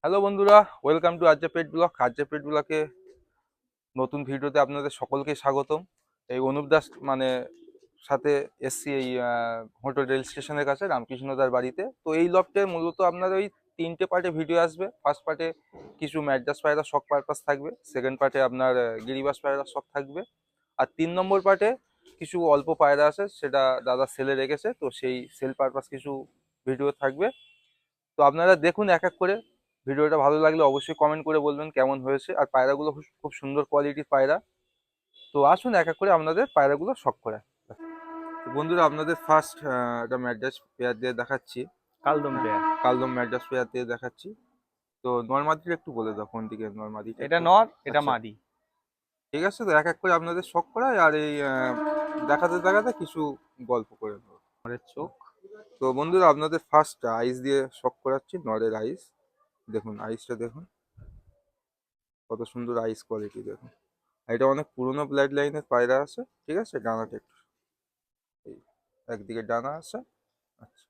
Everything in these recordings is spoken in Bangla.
হ্যালো বন্ধুরা, welcome to RJ pet blog. RJ pet ব্লগে নতুন ভিডিওতে আপনাদের সকলকে স্বাগতম। এই অনুপ দাস সাথে এসছি এই হোটেল রেল স্টেশনের কাছে রামকৃষ্ণদার বাড়িতে। তো এই লফটে মূলত আপনার ওই তিনটে পার্টে ভিডিও আসবে। ফার্স্ট পার্টে কিছু ম্যাড্রাস পায়রা শখ পারপাস থাকবে, সেকেন্ড পার্টে আপনার গিরিবাস পায়রা শখ থাকবে, আর 3 নম্বর পার্টে কিছু অল্প পায়রা আছে, সেটা দাদা সেলে রেখেছে, তো সেই সেল পারপাস কিছু ভিডিও থাকবে। তো আপনারা দেখুন এক এক করে। ভিডিওটা ভালো লাগলে অবশ্যই কমেন্ট করে বলবেন কেমন হয়েছে। আর পায়রাগুলো খুব খুব সুন্দর কোয়ালিটির পায়রা। তো আসুন এক এক করে আপনাদের পায়রাগুলো শখ করে। তো বন্ধুরা, আপনাদের ফার্স্ট একটা ম্যাড্রাস পেয়ার দিয়ে দেখাচ্ছি। কালদম পেয়ার। কালদম ম্যাড্রাস পেয়ার দিয়ে দেখাচ্ছি। তো নর্মাদিটা একটু বলে দাও, কোন দিকে নর্মাদিটা এটা একটু। নর, এটা আচ্ছা, মাদি। ঠিক আছে। তো এক এক করে আপনাদের শখ করায়, আর এই দেখাতে দেখাতে কিছু গল্প করে দেবো। নরের চোখ। তো বন্ধুরা, আপনাদের ফার্স্ট আইস দিয়ে শখ করাচ্ছি, নরের আইস। দেখুন আইসটা দেখুন, কত সুন্দর আইস কোয়ালিটি দেখুন। আর এটা অনেক পুরোনো ব্লাড লাইনের পায়রা আছে, ঠিক আছে। ডানাটা একটু এই একদিকে ডানা আছে। আচ্ছা,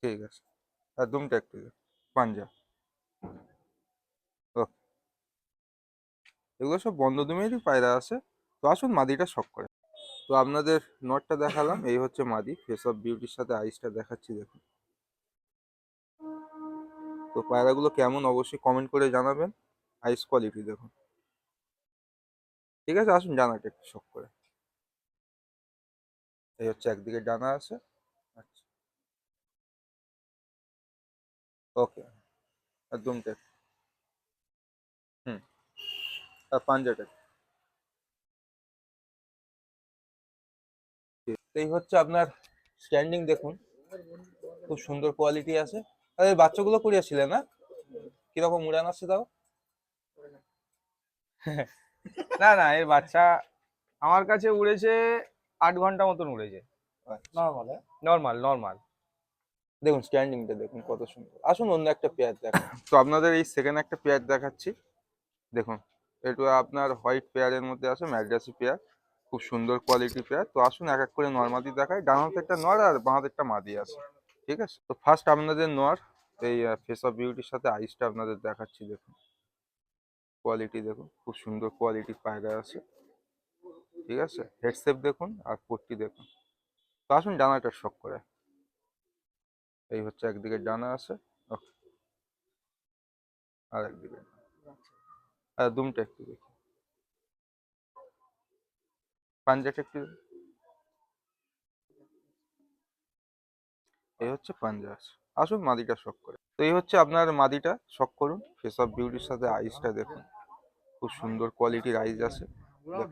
ঠিক আছে। আর দুমটা একটু পাঞ্জা। ও, এগুলো সব বন্ধ দুমেরই পায়রা আছে। তো আসুন মাদিটা শখ করে। তো আপনাদের নটটা দেখালাম, এই হচ্ছে মাদি। ফেস অফ বিউটির সাথে আইসটা দেখাচ্ছি দেখুন। তো পায়রাগুলো কেমন অবশ্যই কমেন্ট করে জানাবেন। আইস কোয়ালিটি দেখুন, ঠিক আছে। আসুন ডানাটা একটু শখ করে। এই হচ্ছে একদিকে ডানা আছে। আচ্ছা, ওকে। আর দুমটা একটু। হুম। আর পাঞ্জাটা একটু। এই হচ্ছে আপনার স্ট্যান্ডিং দেখুন, খুব সুন্দর কোয়ালিটি আছে। আর এই বাচ্চাগুলো করিয়েছিলেন না, কিরকম উড়ান আছে তাও? না না, এর বাচ্চা আমার কাছে উড়েছে 8 ঘন্টা মতন উড়েছে। আচ্ছা, নর্মাল নর্মাল। দেখুন স্ট্যান্ডিংটা দেখুন কত সুন্দর। আসুন অন্য একটা পেয়ার দেখান। তো আপনাদের এই সেকেন্ড একটা পেয়ার দেখাচ্ছি দেখুন। এটা আপনার হোয়াইট পেয়ারের মধ্যে আছে, ম্যাড্রাসি পেয়ার। খুব সুন্দর কোয়ালিটি পেয়ার। তো আসুন এক এক করে নর মাদি দেখায়। ডান হাতে একটা নর আর বাঁ হাতে একটা মাদি আছে, ঠিক আছে। তো ফার্স্ট আপনাদের নর, এই ফেস অফ বিউটির সাথে আইসটা আপনাদের দেখাচ্ছি দেখুন। কোয়ালিটি দেখুন, খুব সুন্দর কোয়ালিটির পায়রা আছে, ঠিক আছে। হেডসেপ দেখুন আর পট্টি দেখুন। তো আসুন ডানাটা শখ করে। এই হচ্ছে একদিকে ডানা আছে। ওকে। আর একদিকে আর দুমটা একটু দেখি, পাঞ্জাটা একটু। এই হচ্ছে পাঞ্জা আছে। আসুন মাদিটা শখ করে। তো এই হচ্ছে আপনার মাদিটা শখ করুন। ফেস অফ বিউটির সাথে আইসটা দেখুন, খুব সুন্দর কোয়ালিটির আইস আছে দেখুন।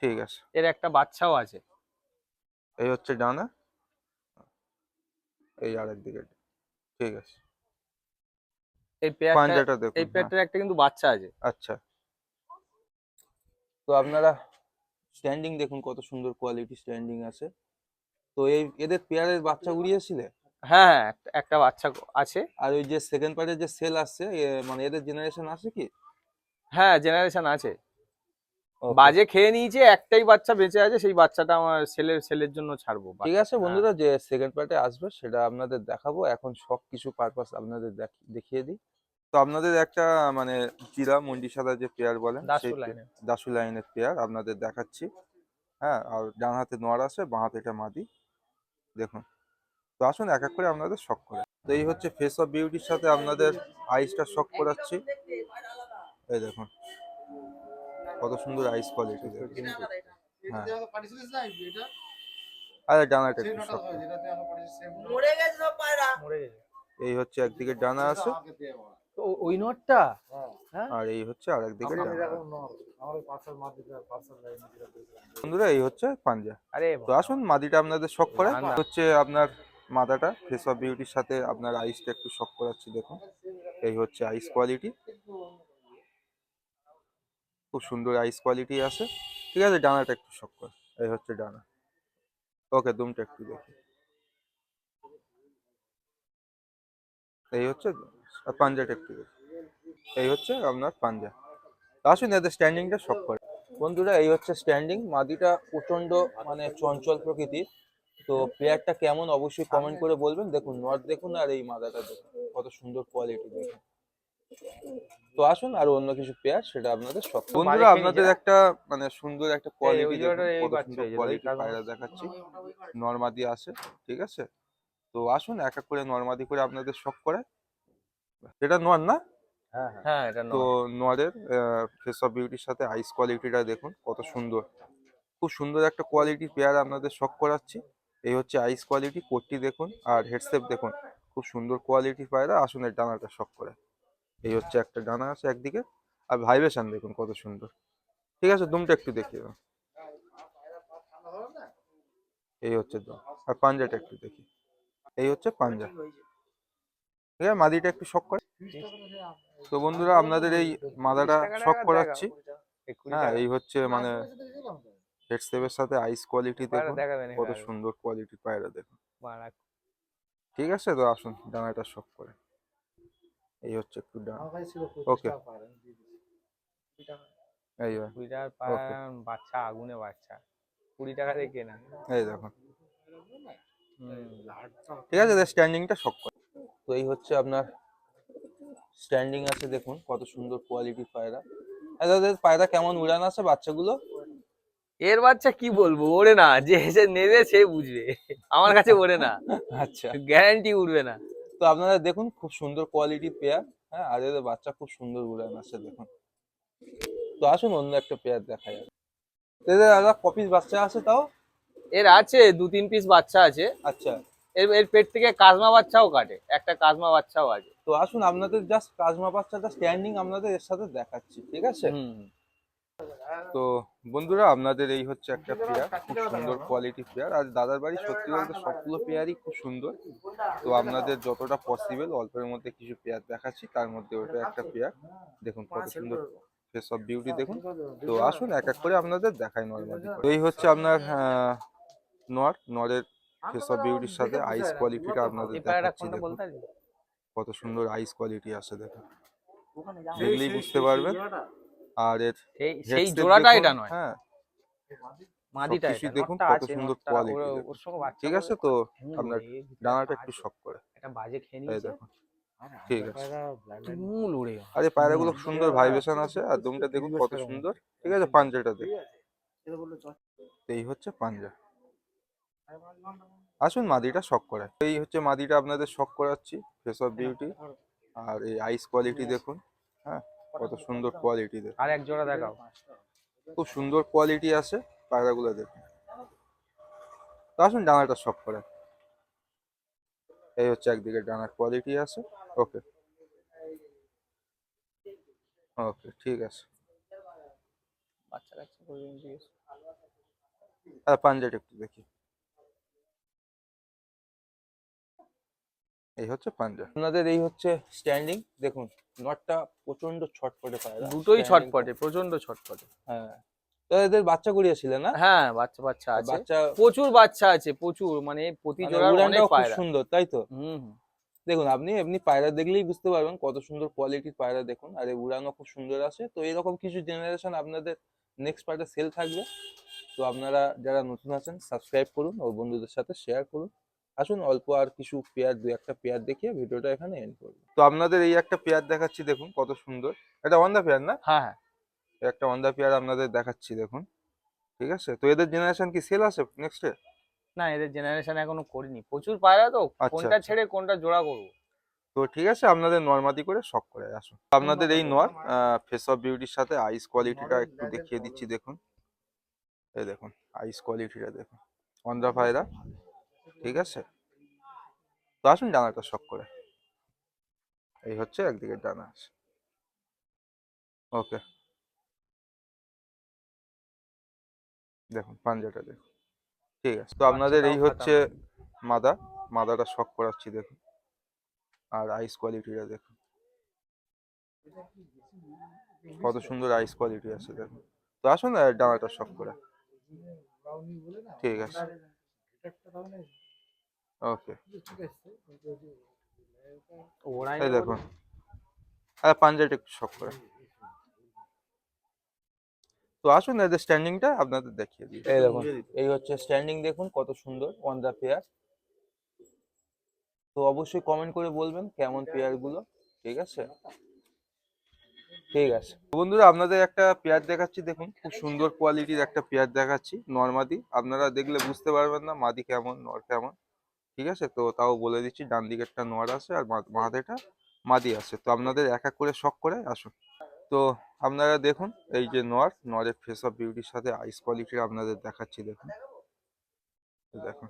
ঠিক আছে। এর একটা বাচ্চাও আছে। এই হচ্ছে ডানা, এই আরেক দিকে, ঠিক আছে। এই পেয়ারটা পাঞ্জাটা এই দেখুন, হ্যাঁ। পেয়ারটার একটা কিন্তু বাচ্চা আছে। আচ্ছা। তো আপনারা স্ট্যান্ডিং দেখুন, কত সুন্দর কোয়ালিটি স্ট্যান্ডিং আছে। তো এই এদের পেয়ারের বাচ্চা উড়িয়েছিলে? হ্যাঁ হ্যাঁ, একটা একটা বাচ্চা আছে। আর ওই যে সেকেন্ড পার্টের যে সেল আসছে, এদের জেনারেশন আছে কি? হ্যাঁ, জেনারেশন আছে। ওকে। বাজে খেয়ে নিয়েছে, একটাই বাচ্চা বেঁচে আছে, সেই বাচ্চাটা আমার সেলের জন্য ছাড়বো ঠিক আছে বাচ্চাটা। হ্যাঁ। বন্ধুরা, যে সেকেন্ড পার্টে আসবে সেটা আপনাদের দেখাবো। এখন সব কিছু পারপাস আপনাদের দেখিয়ে দিই। তো আপনাদের একটা মানে চিরা মন্ডি সাদা যে পেয়ার বলেন, সেই দাসু লাইনে। দাসু লাইনের পেয়ার আপনাদের দেখাচ্ছি। হ্যাঁ, আর ডান হাতে নোয়ার আছে, বাঁ হাতে এটা মাদি দেখুন। তো আসুন এক এক করে আপনাদের শখ করে। তো এই হচ্ছে ফেস অফ বিউটির সাথে আপনাদের আইসটা শখ করাচ্ছি। এই দেখুন কত সুন্দর আইস কোয়ালিটি দেখুন। হ্যাঁ, আরে ডানাটা একটু শক্ত। মরে গেছে। এই হচ্ছে একদিকে ডানা আছে, তো ওই নটটা। হ্যাঁ। আর এই হচ্ছে আর একদিকে ডানা। বন্ধুরা, এই হচ্ছে পাঞ্জা। আরে তো আসুন মাদিটা আপনাদের শখ করে হচ্ছে আপনার মাদাটা। ফেস অফ বিউটির সাথে আপনার আইসটা একটু শখ করাচ্ছি দেখুন। এই হচ্ছে আইস কোয়ালিটি, খুব সুন্দর আইস কোয়ালিটি আছে, ঠিক আছে। ডানাটা একটু শখ করে। এই হচ্ছে ডানা। ওকে, দুমটা একটু দেখি। এই হচ্ছে আর পাঞ্জাটা একটু দেখি। এই হচ্ছে আপনার পাঞ্জা। তো আসুন এদের স্ট্যান্ডিংটা শখ করে। বন্ধুরা, এই হচ্ছে স্ট্যান্ডিং। মাদিটা প্রচন্ড চঞ্চল প্রকৃতির, তো পেয়ারটা কেমন অবশ্যই কমেন্ট করে বলবেন। দেখুন নট দেখুন আর এই মাদাটা দেখুন কত সুন্দর কোয়ালিটি দেখুন। তো আসুন আর অন্য কিছু পেয়ার সেটা আপনাদের সব তো বন্ধুরা বাড়ি আপনাদের ফিরে একটা মানে সুন্দর একটা কোয়ালিটি ওই দেখুন জোড়াটার এই কত বাচ্চা সুন্দর এই যে কোয়ালিটি কাজমা। পায়রা দেখাচ্ছি। নরমাদি আছে, ঠিক আছে। তো আসুন এক এক করে নরমাদি করে আপনাদের শখ করে। এটা নর না? হ্যাঁ এটা তো নর। নরের ফেস অফ বিউটির সাথে আইস কোয়ালিটিটা দেখুন কত সুন্দর। খুব সুন্দর একটা কোয়ালিটি পেয়ার আপনাদের শখ করাচ্ছি। এই হচ্ছে আইস কোয়ালিটি, কোটটি দেখুন আর হেডসেপ দেখুন। খুব সুন্দর কোয়ালিটি পায়রা, আসুন এর ডানাটা শখ করে। এই হচ্ছে একটা ডানা আছে একদিকে, আর ভাইব্রেশন দেখুন কত সুন্দর। ঠিক আছে, দুমটা একটু দেখিয়ে দাও। এই হচ্ছে দম, আর পাঞ্জাটা একটু দেখি। এই হচ্ছে পাঞ্জা। ঠিক আছে, মাদিটা একটু শখ করে। তো বন্ধুরা আপনাদের এই মাদাটা শখ করাচ্ছি। হ্যাঁ, এই হচ্ছে মানে হেডসেপের সাথে আইস কোয়ালিটি দেখুন দেখাবেন কত সুন্দর কোয়ালিটি পায়রা দেখুন। এবার। ঠিক আছে, তো আসুন ডানাটা শখ করে। এই হচ্ছে একটু ডানা। ওকে, এই হয়। 20 টাকার ওকে, বাচ্চা, আগুনে বাচ্চা 20 টাকা দিয়ে কেনা। এই দেখুন। হুম। ঠিক আছে, স্ট্যান্ডিংটা শখ করে। তো এই হচ্ছে আপনার স্ট্যান্ডিং আছে দেখুন কত সুন্দর কোয়ালিটি পায়রা। এদের পায়রা কেমন উড়ান আছে বাচ্চাগুলো? এর বাচ্চা কি বলবো, ওড়ে না, যে এসে নেবে সে বুঝবে। আমার কাছে ওড়ে না, আচ্ছা, গ্যারান্টি উড়বে না। তো আপনারা দেখুন খুব সুন্দর কোয়ালিটি পেয়ার। হ্যাঁ, আর এদের বাচ্চা খুব সুন্দর উড়ান আছে দেখুন। তো আসুন অন্য একটা পেয়ার দেখা যাবে। এদের আলাদা কপিস বাচ্চা আছে তাও? এর আছে 2-3 পিস বাচ্চা আছে। আচ্ছা, এর এর পেট থেকে কাজমা বাচ্চাও কাটে, একটা কাজমা বাচ্চাও আছে। তো আসুন আপনাদের জাস্ট কাজমা বাচ্চাটা স্ট্যান্ডিং আপনাদের এর সাথে দেখাচ্ছি, ঠিক আছে। হুম। তো বন্ধুরা আপনাদের এই হচ্ছে একটা পেয়ার, খুব সুন্দর কোয়ালিটি পেয়ার। আর দাদার বাড়ি সত্যি বলতে সবগুলো পেয়ারই খুব সুন্দর। তো আপনাদের যতটা পসিবল অল্পের মধ্যে কিছু পেয়ার দেখাচ্ছি, তার মধ্যে ওটা একটা পেয়ার। দেখুন কত সুন্দর ফেস অফ বিউটি দেখুন। তো আসুন এক এক করে আপনাদের দেখাই নর্মালি। এই হচ্ছে আপনার নরের ফেস অফ বিউটির সাথে আইস কোয়ালিটিটা আপনাদের এই পায়রাটা দেখাচ্ছি কোনটা দেখুন। বলতে পারবি? কত সুন্দর আইস কোয়ালিটি আছে দেখুন, দেখলেই বুঝতে পারবেন। আর এর সেই সেই হেডসেট জোড়াটা দেখুন, এটা নয়, হ্যাঁ মাদিটা এটা। সবকিছুই দেখুন নটটা কত আছে, সুন্দর নটটা কোয়ালিটি ওর দেখুন। ওর সঙ্গে বাচ্চা ঠিক আছে, করবে। তো তুমুল আপনার ওরে, এই ভিতরে ডানাটা একটু বাজে, শক করে। একটা বাজে খেয়ে এই নিয়েছে। দেখুন, ঠিক আছে। তুমুল উড়ে। আর এই পায়রাগুলো সুন্দর ভাইব্রেশন আছে, আর দুমটা দেখুন কত সুন্দর। ঠিক আছে, পাঞ্জাটা দেখুন। এই হচ্ছে পাঞ্জা। আসুন মাদিটা শক করে। এই হচ্ছে মাদিটা আপনাদের শক করাচ্ছি, ফেস অফ বিউটি। আর এই আইস কোয়ালিটি দেখুন, হ্যাঁ কত সুন্দর কোয়ালিটি দেখুন। আর এক জোড়া দেখাও। খুব সুন্দর কোয়ালিটি আছে পায়রাগুলো দেখুন। তো আসুন ডানাটা শক করে। এই হচ্ছে একদিকে ডানার কোয়ালিটি আছে। ওকে, ওকে, ঠিক আছে। বাচ্চা কাচ্চা করে দিয়েছে। আর পাঞ্জাটা একটু দেখি। এই হচ্ছে পাঞ্জা। আপনাদের এই হচ্ছে স্ট্যান্ডিং দেখুন। নটটা প্রচন্ড ছটফটে পায়রা, দুটোই standing টা। ছটপটে, প্রচন্ড ছটপটে। হ্যাঁ, তো এদের বাচ্চা করিয়েছিলেন না? হ্যাঁ বাচ্চা বাচ্চা আর আছে, বাচ্চা প্রচুর বাচ্চা আছে, প্রচুর, মানে প্রতি মানে জোড়ার অনেক উড়ানটাও খুব পায়রা। সুন্দর, তাই তো? হুম হুম। দেখুন আপনি এমনি পায়রা দেখলেই বুঝতে পারবেন কত সুন্দর কোয়ালিটির পায়রা দেখুন। আর এই উড়ানও খুব সুন্দর আছে। তো এরকম কিছু জেনারেশন আপনাদের নেক্সট পার্টে সেল থাকবে। তো আপনারা যারা নতুন আছেন সাবস্ক্রাইব করুন ও বন্ধুদের সাথে শেয়ার করুন। আসুন অল্প আর কিছু পেয়ার, দু একটা পেয়ার দেখিয়ে ভিডিওটা এখানে এন্ড করব। তো আপনাদের এই একটা পেয়ার দেখাচ্ছি দেখুন কত সুন্দর। এটা ওয়ান্ডা পেয়ার না? হ্যাঁ হ্যাঁ। এই একটা ওয়ান্ডা পেয়ার আপনাদের দেখাচ্ছি দেখুন। ঠিক আছে, তো এদের জেনারেশন কি সেল আছে নেক্সটে? না এদের জেনারেশন এখনো করিনি, প্রচুর পায়রা তো, আচ্ছা, কোনটা আচ্ছা। ছেড়ে কোনটা জোড়া করবো। তো ঠিক আছে, আপনাদের নর্মাদি করে শখ করে আসুন। আপনাদের এই নর ফেস অফ বিউটির সাথে আইস কোয়ালিটিটা একটু দেখিয়ে দিচ্ছি দেখুন। এই দেখুন আইস কোয়ালিটিটা দেখুন, অন্ধ্রা পায়রা। ঠিক আছে, তো আসুন ডানাটা শখ করে। এই হচ্ছে একদিকে ডানা আছে। ওকে, দেখুন পাঞ্জাটা দেখুন। ঠিক আছে, তো আপনাদের এই বাচ্চাটাও হচ্ছে খাতাম। মাদাটা শখ করাচ্ছি দেখুন। আর আইস কোয়ালিটিটা দেখুন কত সুন্দর আইস কোয়ালিটি আছে দেখুন। তো আসুন ডানাটা শখ করে। ঠিক আছে, ওকে, ওড়াই এই নেবো রে। দেখুন। আর পাঞ্জাটা একটু শখ করে। তো আসুন এদের স্ট্যান্ডিংটা আপনাদের দেখিয়ে দিই। এই দেখুন, এই হচ্ছে স্ট্যান্ডিং, দেখুন কত সুন্দর অন দা পেয়ার। তো অবশ্যই কমেন্ট করে বলবেন কেমন পেয়ার গুলো, ঠিক আছে? ঠিক আছে তো বন্ধুরা, আপনাদের একটা পেয়ার দেখাচ্ছি, দেখুন খুব সুন্দর কোয়ালিটির একটা পেয়ার দেখাচ্ছি নরমাদি। আপনারা দেখলে বুঝতে পারবেন না মাদি কেমন নর কেমন, ঠিক আছে? তো তাও বলে দিচ্ছি, ডান দিকেরটা নর আছে আর মাঝেটা মাদি আছে। তো আপনাদের এক এক করে শখ করে আসুন। তো আপনারা দেখুন, এই যে নরের ফেস অফ বিউটির সাথে আইস কোয়ালিটি আপনাদের দেখাচ্ছি, দেখুন দেখুন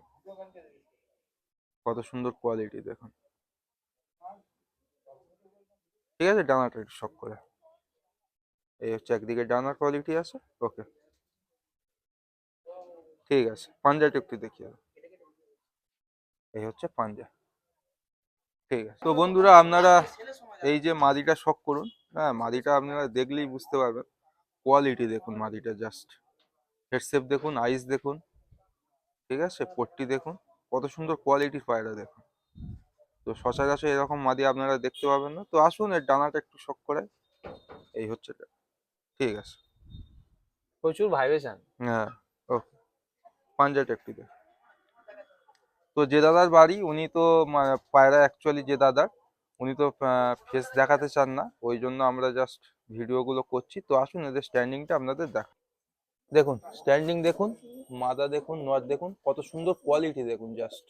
কত সুন্দর কোয়ালিটি, দেখুন, ঠিক আছে? ডানাটা একটু শখ করে, এই হচ্ছে একদিকে ডানার কোয়ালিটি আছে। ওকে, ঠিক আছে, পাঞ্জাটা একটু দেখিয়ে দাও। এই হচ্ছে পাঞ্জা, ঠিক আছে। তো বন্ধুরা, আপনারা এই যে মাদিটা শখ করুন। হ্যাঁ, মাদিটা আপনারা দেখলেই বুঝতে পারবেন কোয়ালিটি, দেখুন মাদিটা জাস্ট হেড শেপ দেখুন, আইস দেখুন, ঠিক আছে? পট্টি দেখুন, কত সুন্দর কোয়ালিটির পায়রা, দেখুন। তো সচরাচর এরকম মাদি আপনারা দেখতে পাবেন না। তো আসুন এর ডানাটা একটু শখ করে, এই হচ্ছে এটা। ঠিক আছে, প্রচুর ভাইব্রেশন। হ্যাঁ, ওকে, পাঞ্জাটা একটু দেখ। তো যে দাদার বাড়ি, উনি তো পায়রা অ্যাকচুয়ালি যে দাদার, উনি তো ফেস দেখাতে চান না, ওই জন্য আমরা জাস্ট ভিডিওগুলো করছি। তো আসুন এদের স্ট্যান্ডিংটা আপনাদের দেখা। দেখুন স্ট্যান্ডিং দেখুন, মাদা দেখুন, নট দেখুন, কত সুন্দর কোয়ালিটি, দেখুন জাস্ট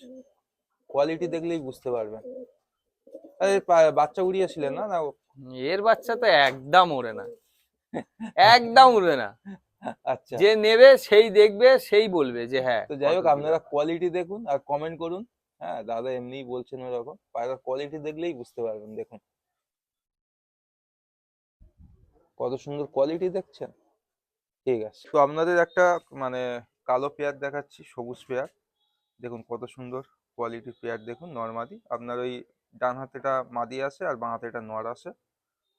কোয়ালিটি দেখলেই বুঝতে পারবেন। আরে বাচ্চা উড়িয়েছিলেন না না এর বাচ্চা তো একদম ওড়ে না, একদম উড়বে না। আচ্ছা, যে নেবে সেই দেখবে, সেই বলবে যে হ্যাঁ। তো যাই হোক, কত আপনারা দিলাম। কোয়ালিটি দেখুন আর কমেন্ট করুন। হ্যাঁ, দাদা এমনিই বলছেন ওরকম, পায়রার কোয়ালিটি দেখলেই বুঝতে পারবেন। দেখুন কত সুন্দর কোয়ালিটি, দেখছেন? ঠিক আছে, তো আপনাদের একটা মানে কালো পেয়ার দেখাচ্ছি, সবুজ পেয়ার। দেখুন কত সুন্দর কোয়ালিটির পেয়ার, দেখুন নরমাদি। আপনার ওই ডান হাতেটা মাদি আছে আর বাঁ হাতেটা নর আছে।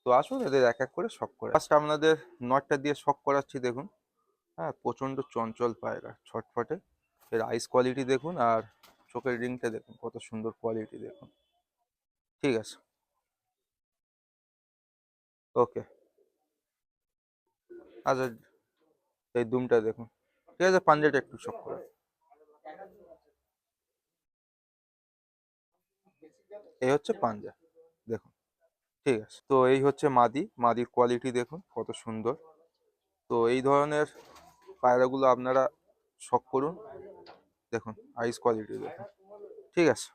তো আসুন এদের এক এক করে শখ করে ফার্স্ট আপনাদের নটটা দিয়ে শখ করাচ্ছি, দেখুন। হ্যাঁ, প্রচন্ড চঞ্চল পায়রা, ছটফটে। এর আইস কোয়ালিটি দেখুন আর চোখের রিংটা দেখুন, কত সুন্দর কোয়ালিটি, দেখুন। ঠিক আছে, ওকে। আচ্ছা, এই দুমটা দেখুন, ঠিক আছে? পাঞ্জাটা একটু শখ করে, এই হচ্ছে পাঞ্জা, দেখুন। ঠিক আছে, তো এই হচ্ছে মাদির কোয়ালিটি দেখুন কত সুন্দর। তো এই ধরনের পায়রাগুলো আপনারা শখ করুন, দেখুন আইস কোয়ালিটি দেখুন। ঠিক আছে,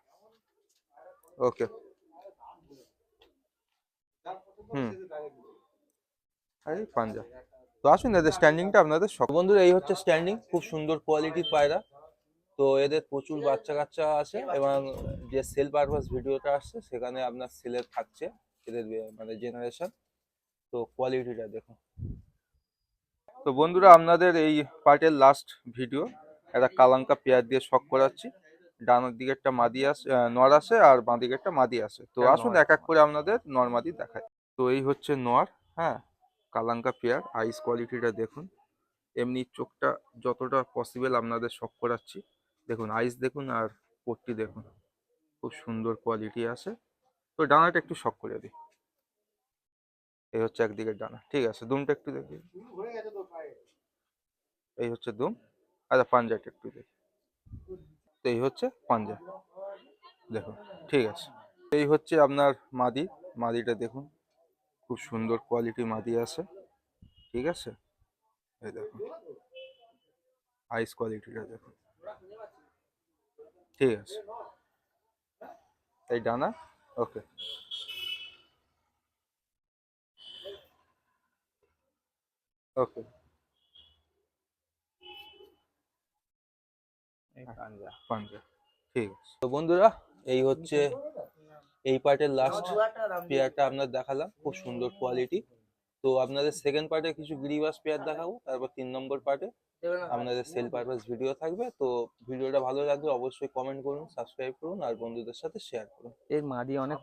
ওকে, হুম, এই পাঞ্জা। তো আসুন এদের স্ট্যান্ডিংটা আপনাদের শখ। বন্ধুরা, এই হচ্ছে স্ট্যান্ডিং, খুব সুন্দর কোয়ালিটির পায়রা। তো এদের প্রচুর বাচ্চা কাচ্চা আছে, এবং যে সেল পারপাস ভিডিওটা আসছে সেখানে আপনার সেলের থাকছে এদের মানে জেনারেশন। তো কোয়ালিটিটা দেখুন। তো বন্ধুরা, আপনাদের এই পার্টের লাস্ট ভিডিও, একটা কালাঙ্কা পেয়ার দিয়ে শখ করাচ্ছি। ডানের দিকে একটা মাদি আছে, নর আছে, আর বাঁ দিকে একটা মাদি আছে। তো আসুন এক এক করে আপনাদের নর মাদি দেখায়। তো এই হচ্ছে নর, হ্যাঁ, কালাঙ্কা পেয়ার। আইস কোয়ালিটিটা দেখুন, এমনি চোখটা যতটা পসিবল আপনাদের শখ করাচ্ছি। দেখুন আইস দেখুন আর পট্টি দেখুন, খুব সুন্দর কোয়ালিটি আছে। তো ডানাটা একটু শখ করে দিই, এই হচ্ছে একদিকের ডানা। ঠিক আছে, দুমটা একটু দেখি, এই হচ্ছে দুম। আচ্ছা, পাঞ্জাটা একটু দেখি, তো এই হচ্ছে পাঞ্জা, দেখুন। ঠিক আছে, এই হচ্ছে আপনার মাদিটা দেখুন, খুব সুন্দর কোয়ালিটি মাদি আছে, ঠিক আছে? এই দেখুন আইস কোয়ালিটিটা দেখুন, ঠিক আছে? এই ডানা, ওকে, ওকে, পাঞ্জা, ঠিক আছে। তো বন্ধুরা, এই হচ্ছে এই পার্টের লাস্ট পেয়ারটা আপনার দেখালাম, খুব সুন্দর কোয়ালিটি। তো আপনাদের সেকেন্ড পার্টে কিছু গিরিবাস পেয়ার দেখাবো, তারপর 3 নম্বর পার্টে আপনাদের সেল পারপাস ভিডিও থাকবে। তো ভিডিওটা ভালো লাগলে অবশ্যই কমেন্ট করুন, সাবস্ক্রাইব করুন আর বন্ধুদের সাথে শেয়ার করুন। এর মাদি অনেক